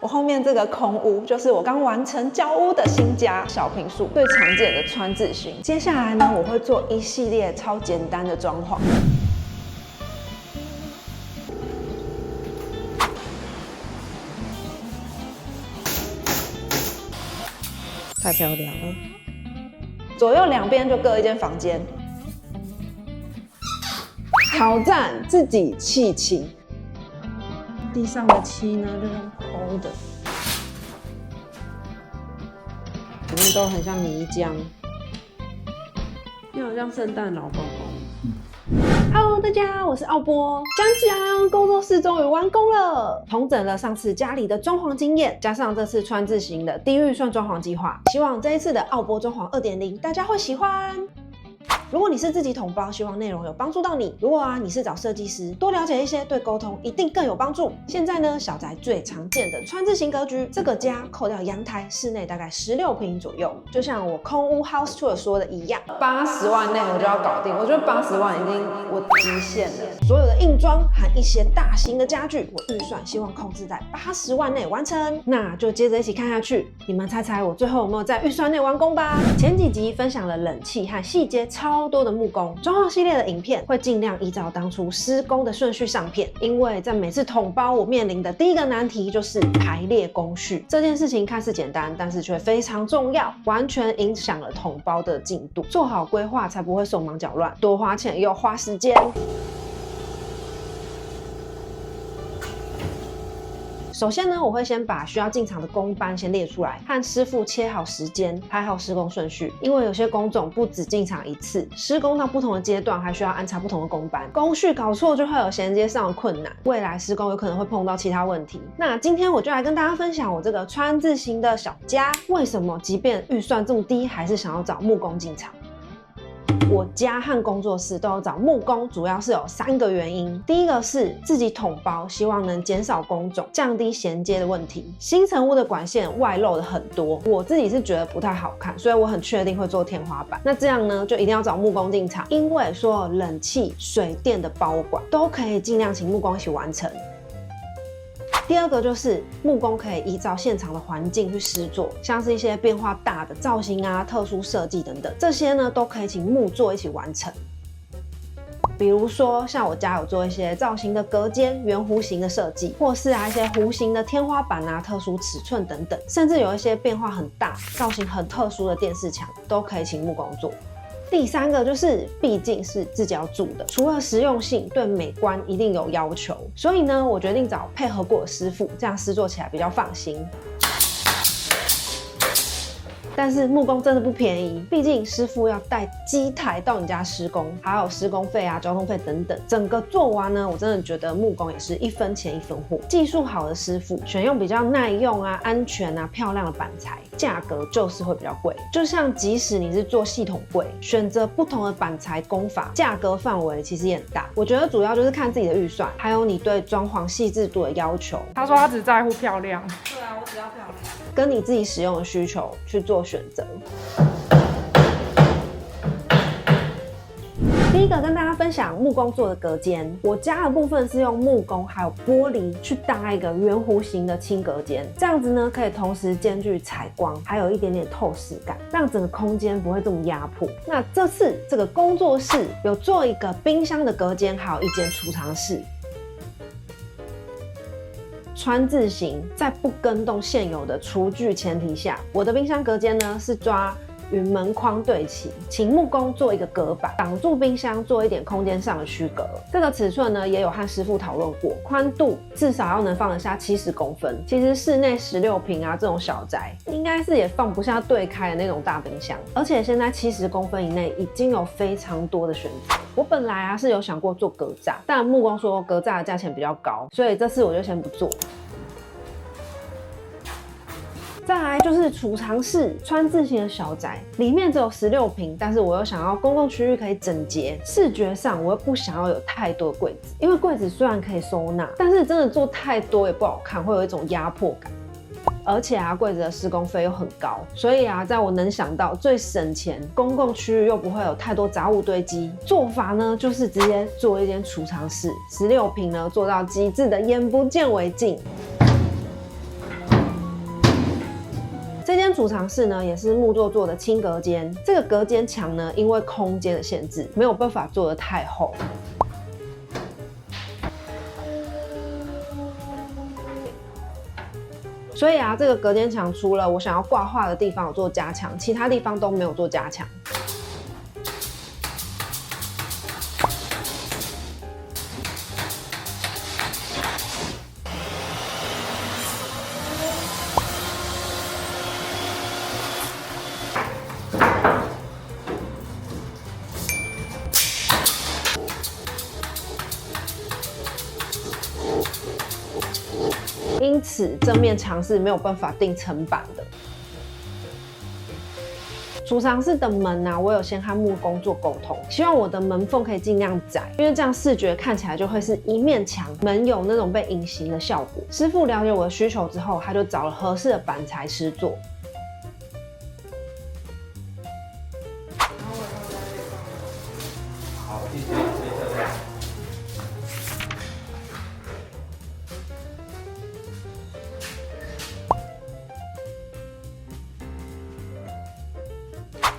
我后面这个空屋就是我刚完成交屋的新家，小坪数最常见的川字型。接下来呢，我会做一系列超简单的装潢。太漂亮了！左右两边就各一间房间。挑战自己砌漆。地上的漆呢，就用抠的，里面都很像泥浆，又好像圣诞老公公。Hello， 大家，我是奥波。讲工作室终于完工了，统整了上次家里的装潢经验，加上这次川字型的低预算装潢计划，希望这一次的奥波装潢 2.0 大家会喜欢。如果你是自己统包，希望内容有帮助到你。如果你是找设计师，多了解一些，对沟通一定更有帮助。现在呢，小宅最常见的川字型格局，这个家扣掉阳台，室内大概16坪左右。就像我空屋 House Tour 说的一样，80万内我就要搞定。我觉得80万已经我极限了。所有的硬装和一些大型的家具，我预算希望控制在80万内完成。那就接着一起看下去，你们猜猜我最后有没有在预算内完工吧？前几集分享了冷气和细节超多的木工装潢系列的影片，会尽量依照当初施工的顺序上片，因为在每次统包我面临的第一个难题就是排列工序。这件事情看似简单，但是却非常重要，完全影响了统包的进度。做好规划才不会手忙脚乱，多花钱又花时间。首先呢，我会先把需要进场的工班先列出来，和师傅切好时间，排好施工顺序。因为有些工种不只进场一次，施工到不同的阶段还需要安插不同的工班，工序搞错就会有衔接上的困难，未来施工有可能会碰到其他问题。那今天我就来跟大家分享我这个川字型的小家，为什么即便预算这么低，还是想要找木工进场。我家和工作室都有找木工，主要是有3个原因。第一个是自己统包，希望能减少工种，降低衔接的问题。新成屋的管线外露的很多，我自己是觉得不太好看，所以我很确定会做天花板。那这样呢，就一定要找木工进场，因为所有冷气、水电的包管都可以尽量请木工一起完成。第二个就是木工可以依照现场的环境去施作，像是一些变化大的造型啊、特殊设计等等，这些呢都可以请木作一起完成。比如说像我家有做一些造型的隔间、圆弧形的设计，或是一些弧形的天花板啊、特殊尺寸等等，甚至有一些变化很大、造型很特殊的电视墙，都可以请木工做。第3个就是，毕竟是自己要住的，除了实用性，对美观一定有要求，所以呢，我决定找配合过的师傅，这样施作起来比较放心。但是木工真的不便宜，毕竟师傅要带机台到你家施工，还有施工费啊、交通费等等，整个做完呢，我真的觉得木工也是1分钱1分货。技术好的师傅选用比较耐用啊、安全啊、漂亮的板材，价格就是会比较贵。就像即使你是做系统柜，选择不同的板材工法，价格范围其实也很大。我觉得主要就是看自己的预算，还有你对装潢细致度的要求。他说他只在乎漂亮。对啊，我只要漂亮。跟你自己使用的需求去做选择。第一个跟大家分享木工做的隔间，我家的部分是用木工还有玻璃去搭一个圆弧形的轻隔间，这样子呢可以同时兼具采光，还有一点点透视感，让整个空间不会这么压迫。那这次这个工作室有做一个冰箱的隔间，还有一间储藏室。川字型，在不更动现有的厨具前提下，我的冰箱隔间呢是抓与门框对齐，请木工做一个隔板，挡住冰箱，做一点空间上的区隔。这个尺寸呢也有和师傅讨论过，宽度至少要能放得下70公分。其实室内16坪啊这种小宅，应该是也放不下对开的那种大冰箱。而且现在70公分以内已经有非常多的选择。我本来啊是有想过做格栅，但木工说格栅的价钱比较高，所以这次我就先不做。再来就是储藏室，川字型的小宅，里面只有16坪，但是我又想要公共区域可以整洁，视觉上我又不想要有太多的柜子，因为柜子虽然可以收纳，但是真的做太多也不好看，会有一种压迫感。而且啊，柜子的施工费又很高，所以啊，在我能想到最省钱、公共区域又不会有太多杂物堆积，做法呢就是直接做一间储藏室，16坪呢做到极致的眼不见为净。这间储藏室呢，也是木座做的轻隔间。这个隔间墙呢，因为空间的限制，没有办法做得太厚。所以啊，这个隔间墙除了我想要挂画的地方有做加强，其他地方都没有做加强。因此，正面墙是没有办法钉层板的。储藏室的门啊，我有先和木工做沟通，希望我的门缝可以尽量窄，因为这样视觉看起来就会是一面墙，门有那种被隐形的效果。师傅了解我的需求之后，他就找了合适的板材施作。好，谢谢。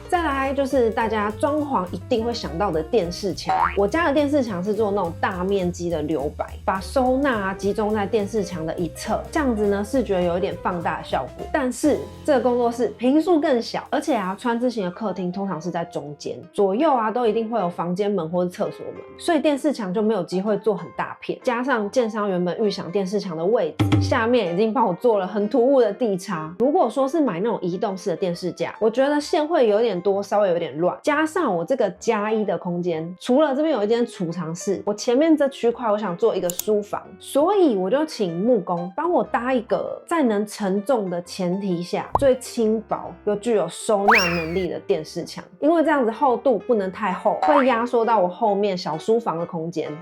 再来就是大家装潢一定会想到的电视墙。我家的电视墙是做那种大面积的留白，把收纳集中在电视墙的一侧，这样子呢视觉有一点放大的效果。但是这个工作室坪数更小，而且啊川字形的客厅通常是在中间，左右啊都一定会有房间门或是厕所门，所以电视墙就没有机会做很大片。加上建商原本预想电视墙的位置下面已经帮我做了很突兀的地插，如果说是买那种移动式的电视架，我觉得线会有点多，稍微有点乱。加上我这个+1的空间，除了这边有一间储藏室，我前面这区块我想做一个书房，所以我就请木工帮我搭一个在能承重的前提下最轻薄又具有收纳能力的电视墙，因为这样子厚度不能太厚，会压缩到我后面小书房的空间。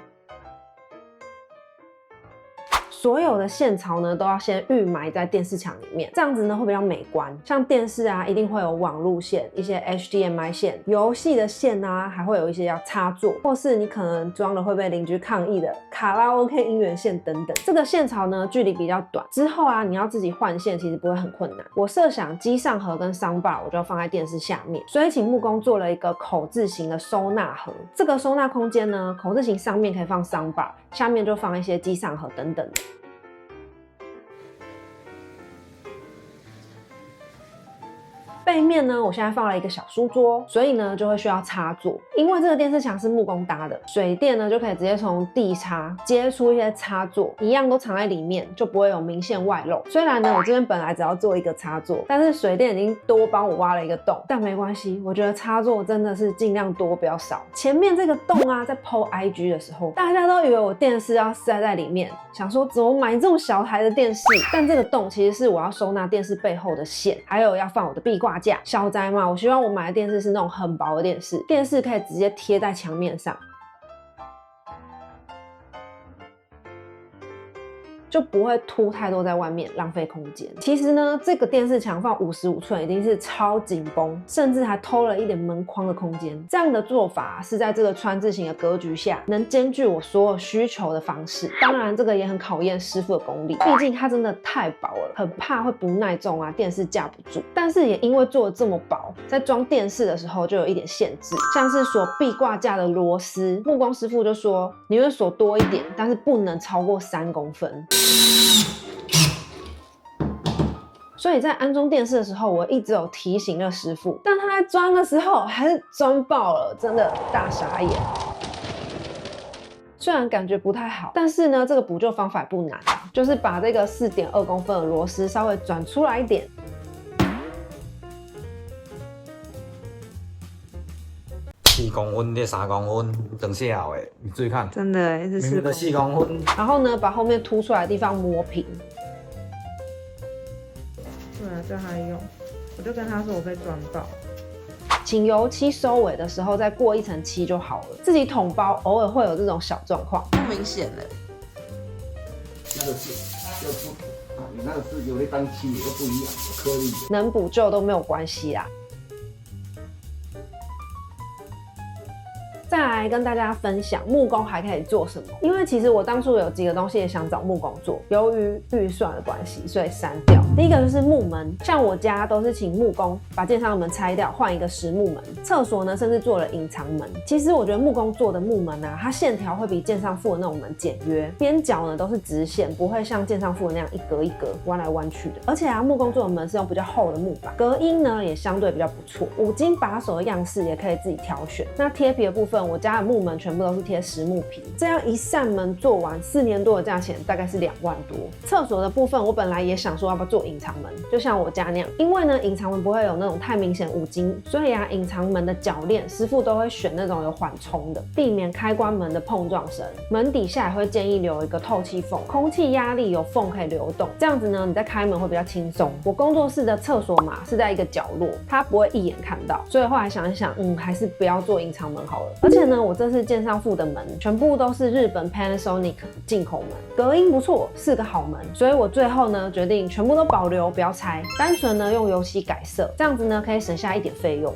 所有的线槽呢都要先预埋在电视墙里面，这样子呢会比较美观。像电视啊，一定会有网路线、一些 HDMI 线、游戏的线啊，还会有一些要插座，或是你可能装了会被邻居抗议的卡拉 OK 音源线等等。这个线槽呢距离比较短，之后啊你要自己换线其实不会很困难。我设想机上盒跟商把我就要放在电视下面，所以请木工做了一个口字形的收纳盒。这个收纳空间呢，口字形上面可以放商把，下面就放一些机上盒等等的。背面呢，我现在放了一个小书桌，所以呢就会需要插座。因为这个电视墙是木工搭的，水电呢就可以直接从地插接出一些插座，一样都藏在里面，就不会有明显外露。虽然呢我这边本来只要做一个插座，但是水电已经多帮我挖了一个洞，但没关系，我觉得插座真的是尽量多不要少。前面这个洞啊，在 PO IG 的时候，大家都以为我电视要塞在里面，想说怎么买这种小台的电视？但这个洞其实是我要收纳电视背后的线，还有要放我的壁挂架。小宅嘛，我希望我买的电视是那种很薄的电视，电视可以直接贴在墙面上，就不会凸太多在外面，浪费空间。其实呢，这个电视墙放55寸已经是超紧绷，甚至还偷了一点门框的空间。这样的做法是在这个川字形的格局下，能兼具我所有需求的方式。当然，这个也很考验师傅的功力，毕竟它真的太薄了，很怕会不耐重啊，电视架不住。但是也因为做的这么薄，在装电视的时候就有一点限制，像是锁壁挂架的螺丝，木工师傅就说宁愿锁多一点，但是不能超过3公分。所以在安装电视的时候，我一直有提醒了师傅，但他在装的时候还是装爆了，真的大傻眼。虽然感觉不太好，但是呢，这个补救方法不难啊，就是把这个4.2公分的螺丝稍微转出来一点。4公分这3公分，等下后的，你注意看，真的哎，明明的4公分。然后呢，把后面凸出来的地方磨平。对啊，这样还用，我就跟他说我被装爆。请油漆收尾的时候再过一层漆就好了。自己统包偶尔会有这种小状况，不明显了。那个是要不啊，你那个是有的当漆也不一样，有颗粒的。能补救都没有关系啦。再来来跟大家分享木工还可以做什么，因为其实我当初有几个东西也想找木工做，由于预算的关系，所以删掉。第一个就是木门，像我家都是请木工把建商的门拆掉，换一个实木门。厕所呢，甚至做了隐藏门。其实我觉得木工做的木门啊，它线条会比建商附的那种门简约，边角呢都是直线，不会像建商附的那样一格一格弯来弯去的。而且啊，木工做的门是用比较厚的木板，隔音呢也相对比较不错。5金把手的样式也可以自己挑选。那贴皮的部分，我家的木门全部都是贴实木皮，这样一扇门做完4年多的价钱，大概是2万多。厕所的部分，我本来也想说要不要做隐藏门，就像我家那样，因为呢隐藏门不会有那种太明显5金，所以啊隐藏门的铰链师傅都会选那种有缓冲的，避免开关门的碰撞声。门底下也会建议留一个透气缝，空气压力有缝可以流动，这样子呢你在开门会比较轻松。我工作室的厕所嘛是在一个角落，它不会一眼看到，所以后来想一想，还是不要做隐藏门好了。而且呢，我这次建商附的门全部都是日本 Panasonic 进口门，隔音不错，是个好门，所以我最后呢决定全部都保留，不要拆，单纯呢用油漆改色，这样子呢可以省下一点费用。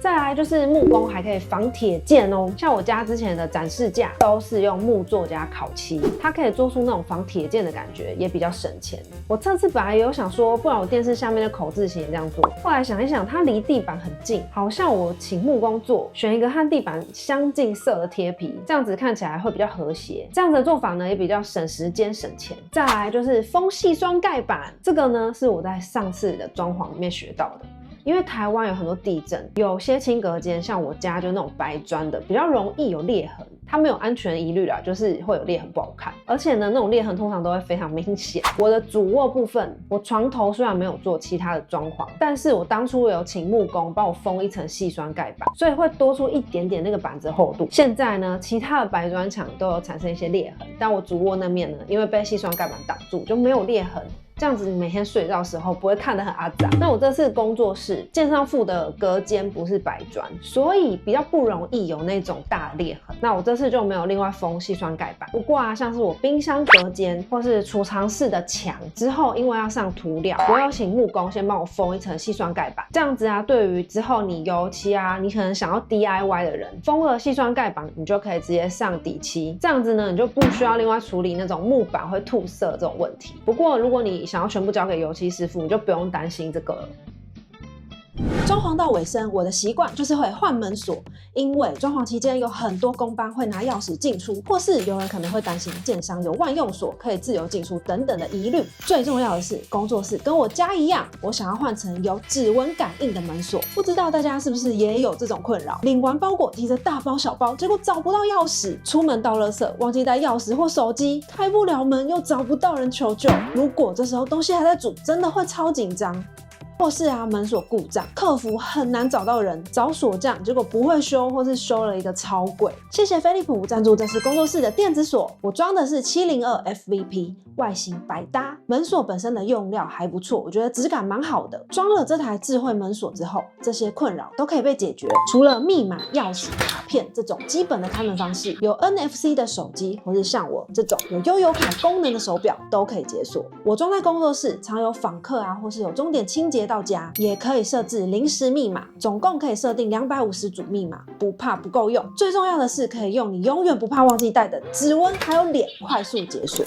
再来就是木工还可以防铁件哦，像我家之前的展示架都是用木做加烤漆，它可以做出那种防铁件的感觉，也比较省钱。我这次本来也有想说，不然我电视下面的口字形也这样做，后来想一想，它离地板很近，好像我请木工做，选一个和地板相近色的贴皮，这样子看起来会比较和谐。这样子的做法呢，也比较省时间省钱。再来就是封矽酸盖板，这个呢是我在上次的装潢里面学到的。因为台湾有很多地震，有些轻隔间，像我家就那种白砖的，比较容易有裂痕。它没有安全疑虑啦，就是会有裂痕不好看，而且呢，那种裂痕通常都会非常明显。我的主卧部分，我床头虽然没有做其他的装潢，但是我当初有请木工帮我封一层矽酸盖板，所以会多出一点点那个板子厚度。现在呢，其他的白砖墙都有产生一些裂痕，但我主卧那面呢，因为被矽酸盖板挡住，就没有裂痕。这样子你每天睡觉的时候不会看得很阿杂。那我这次工作室建商附的隔间不是白砖，所以比较不容易有那种大裂痕。那我这次就没有另外封矽酸盖板。不过啊，像是我冰箱隔间或是储藏室的墙之后，因为要上涂料，我有请木工先帮我封一层矽酸盖板。这样子啊，对于之后你油漆啊，你可能想要 DIY 的人，封了矽酸盖板，你就可以直接上底漆。这样子呢，你就不需要另外处理那种木板会吐色这种问题。不过如果你想要全部交给油漆师傅，你就不用担心这个了。装潢到尾声，我的习惯就是会换门锁，因为装潢期间有很多工班会拿钥匙进出，或是有人可能会担心建商有万用锁可以自由进出等等的疑虑。最重要的是，工作室跟我家一样，我想要换成有指纹感应的门锁。不知道大家是不是也有这种困扰？领完包裹提着大包小包，结果找不到钥匙，出门倒垃圾忘记带钥匙或手机，开不了门又找不到人求救。如果这时候东西还在煮，真的会超紧张。或是啊门锁故障，客服很难找到人，找锁匠结果不会修，或是修了一个超贵。谢谢飞利浦赞助这次工作室的电子锁，我装的是702 FVP， 外形百搭，门锁本身的用料还不错，我觉得质感蛮好的。装了这台智慧门锁之后，这些困扰都可以被解决。除了密码、钥匙、卡片这种基本的开门方式，有 NFC 的手机，或是像我这种有悠游卡功能的手表都可以解锁。我装在工作室，常有访客啊，或是有钟点清洁到家，也可以设置临时密码，总共可以设定250组密码，不怕不够用。最重要的是，可以用你永远不怕忘记带的指纹还有脸快速解锁。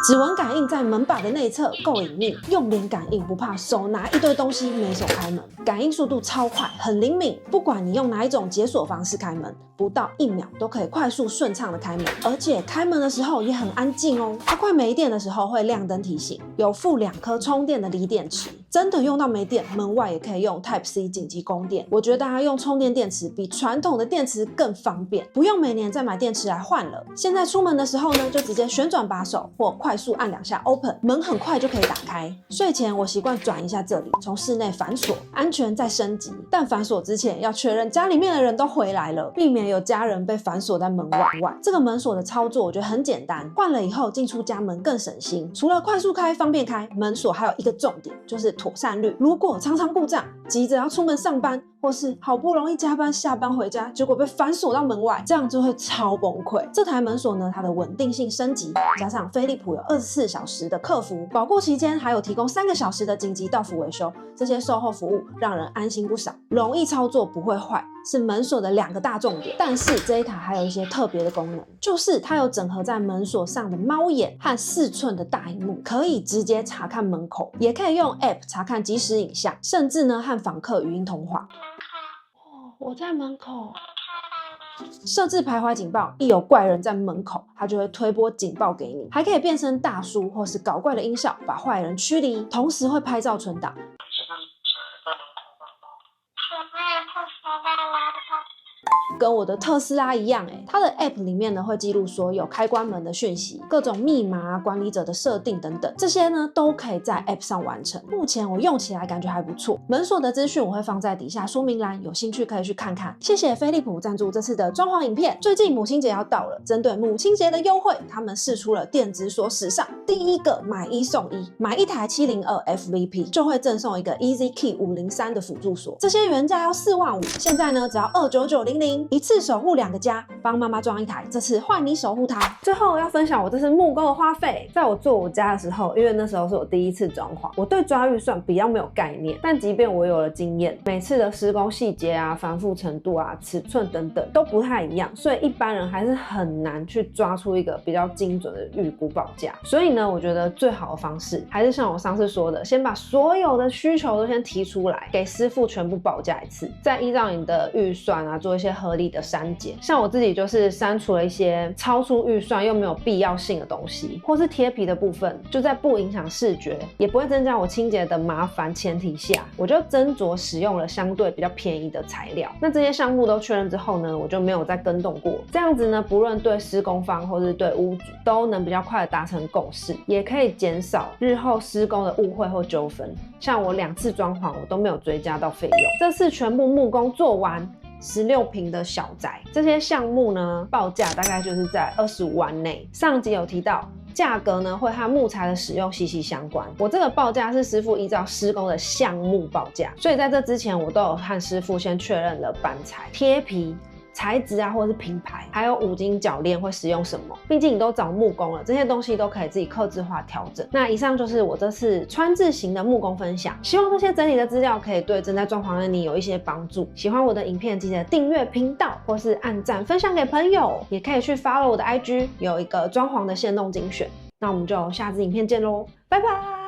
指纹感应在门把的内侧，够隐秘，用脸感应不怕手拿一堆东西没手开门，感应速度超快，很灵敏。不管你用哪一种解锁方式开门，不到1秒都可以快速顺畅的开门，而且开门的时候也很安静哦。它快没电的时候会亮灯提醒，有附2颗充电的锂电池，真的用到没电，门外也可以用 Type-C 紧急供电。我觉得大家用充电电池比传统的电池更方便，不用每年再买电池来换了。现在出门的时候呢，就直接旋转把手或快速按2下 Open， 门很快就可以打开。睡前我习惯转一下这里，从室内反锁，安全再升级。但反锁之前要确认家里面的人都回来了，避免有家人被反锁在门外。这个门锁的操作我觉得很简单，换了以后进出家门更省心。除了快速开方便开，门锁还有一个重点，就是妥善率。如果常常故障，急着要出门上班，或是好不容易加班下班回家，结果被反锁到门外，这样就会超崩溃。这台门锁呢，它的稳定性升级，加上飞利浦有24小时的客服，保固期间还有提供3个小时的紧急到府维修，这些售后服务让人安心不少，容易操作，不会坏，是门锁的2个大重点。但是这一台还有一些特别的功能，就是它有整合在门锁上的猫眼和4寸的大萤幕，可以直接查看门口，也可以用 App 查看即时影像，甚至呢和访客语音通话。我在门口。设置徘徊警报，一有怪人在门口，它就会推播警报给你，还可以变成大叔或是搞怪的音效，把坏人驱离，同时会拍照存档。跟我的特斯拉一样，它的 App 里面呢会记录所有开关门的讯息、各种密码、管理者的设定等等，这些呢都可以在 App 上完成。目前我用起来感觉还不错。门锁的资讯我会放在底下说明栏，有兴趣可以去看看。谢谢飞利浦赞助这次的装潢影片。最近母亲节要到了，针对母亲节的优惠，他们释出了电子锁史上第一个买1送1，买一台702 FVP 就会赠送一个 Easy Key 503的辅助锁，这些原价要4万5，现在呢只要29900，一次守护2个家，帮妈妈装一台，这次换你守护它。最后要分享我这次木工的花费，在我做我家的时候，因为那时候是我第一次装潢，我对抓预算比较没有概念，但即便我有了经验，每次的施工细节啊、繁复程度啊、尺寸等等都不太一样，所以一般人还是很难去抓出一个比较精准的预估报价。所以呢，我觉得最好的方式还是像我上次说的，先把所有的需求都先提出来，给师傅全部报价一次，再依照你的预算啊做一些合理的删减。像我自己就是删除了一些超出预算又没有必要性的东西，或是贴皮的部分，就在不影响视觉也不会增加我清洁的麻烦前提下，我就斟酌使用了相对比较便宜的材料。那这些项目都确认之后呢，我就没有再更动过。这样子呢，不论对施工方或是对屋主都能比较快的达成共识，也可以减少日后施工的误会或纠纷。像我2次装潢我都没有追加到费用，这次全部木工做完，16坪的小宅，这些项目呢报价大概就是在25万内。上集有提到，价格呢会和木材的使用息息相关。我这个报价是师傅依照施工的项目报价，所以在这之前我都有和师傅先确认了板材、贴皮、材质啊，或者是品牌，还有5金铰链会使用什么。毕竟你都找木工了，这些东西都可以自己客制化调整。那以上就是我这次川字型的木工分享，希望这些整理的资料可以对正在装潢的你有一些帮助。喜欢我的影片，记得订阅频道，或是按赞分享给朋友，也可以去 follow 我的 IG， 有一个装潢的限动精选。那我们就下支影片见咯，拜拜。